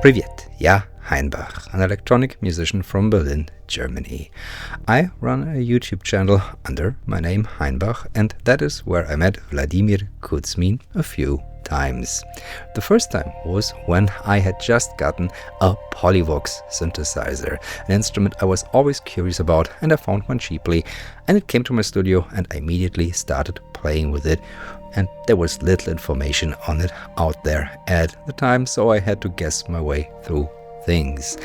Privyet, ja, Heinbach, an electronic musician from Berlin, Germany. I run a YouTube channel under my name Heinbach, and that is where I met Vladimir Kuzmin a few times. The first time was when I had just gotten a Polivoks synthesizer, an instrument I was always curious about, and I found one cheaply, and it came to my studio and I immediately started playing with it. And there was little information on it out there at the time, so I had to guess my way through things.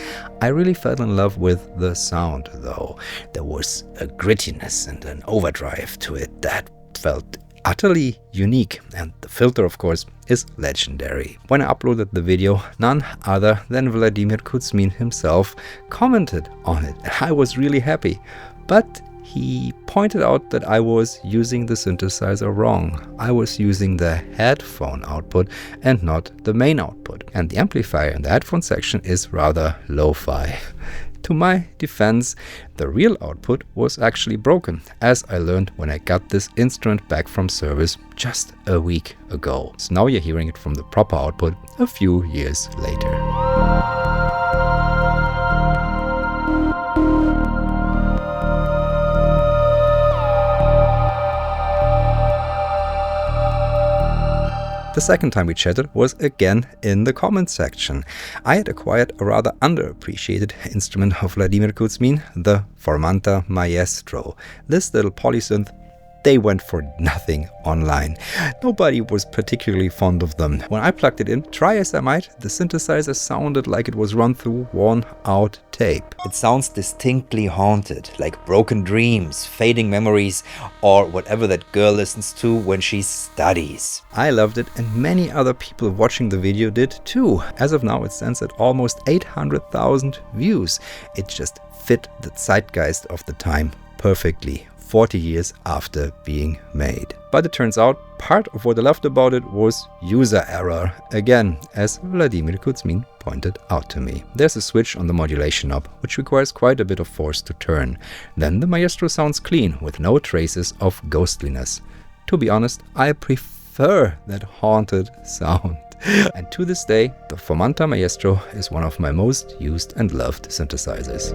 I really fell in love with the sound, though. There was a grittiness and an overdrive to it that felt utterly unique, and the filter, of course, is legendary. When I uploaded the video, none other than Vladimir Kuzmin himself commented on it. I was really happy, but he pointed out that I was using the synthesizer wrong. I was using the headphone output and not the main output. And the amplifier in the headphone section is rather lo-fi. To my defense, the real output was actually broken, as I learned when I got this instrument back from service just a week ago. So now you're hearing it from the proper output a few years later. The second time we chatted was again in the comments section. I had acquired a rather underappreciated instrument of Vladimir Kuzmin, the Formanta Maestro. This little polysynth, they went for nothing online. Nobody was particularly fond of them. When I plugged it in, try as I might, the synthesizer sounded like it was run through worn-out tape. It sounds distinctly haunted, like broken dreams, fading memories, or whatever that girl listens to when she studies. I loved it, and many other people watching the video did too. As of now, it stands at almost 800,000 views. It just fit the zeitgeist of the time perfectly. 40 years after being made. But it turns out part of what I loved about it was user error, again, as Vladimir Kuzmin pointed out to me. There's a switch on the modulation knob, which requires quite a bit of force to turn. Then the Maestro sounds clean, with no traces of ghostliness. To be honest, I prefer that haunted sound. And to this day, the Formanta Maestro is one of my most used and loved synthesizers.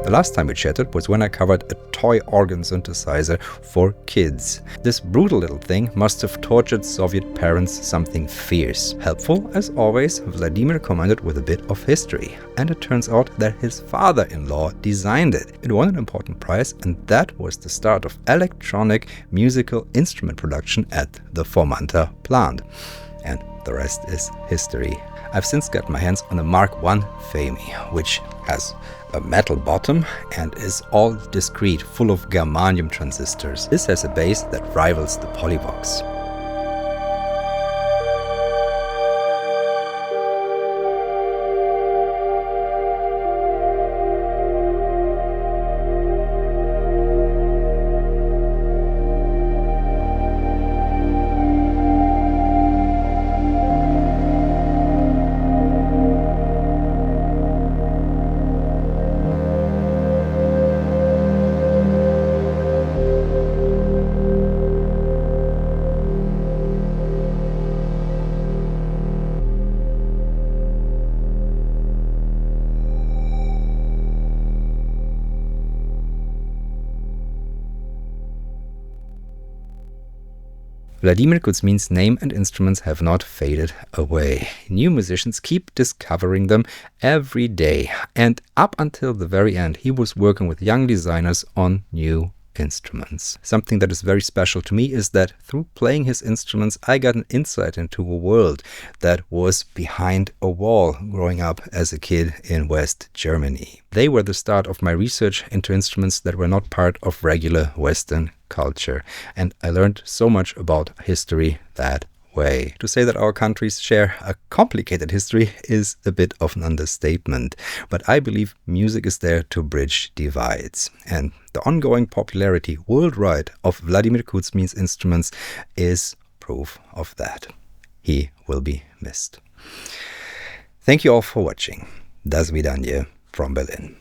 The last time we chatted was when I covered a toy organ synthesizer for kids. This brutal little thing must have tortured Soviet parents something fierce. Helpful, as always, Vladimir commented with a bit of history. And it turns out that his father-in-law designed it. It won an important prize, and that was the start of electronic musical instrument production at the Formanta plant. And the rest is history. I've since got my hands on a Mark I Femi, which has a metal bottom and is all discrete, full of germanium transistors. This has a bass that rivals the Polivoks. Vladimir Kuzmin's name and instruments have not faded away. New musicians keep discovering them every day, and up until the very end, he was working with young designers on new instruments. Something that is very special to me is that through playing his instruments, I got an insight into a world that was behind a wall growing up as a kid in West Germany. They were the start of my research into instruments that were not part of regular Western culture, and I learned so much about history that way. To say that our countries share a complicated history is a bit of an understatement, but I believe music is there to bridge divides, and the ongoing popularity worldwide of Vladimir Kuzmin's instruments is proof of that. He will be missed. Thank you all for watching. Do svidaniya from Berlin.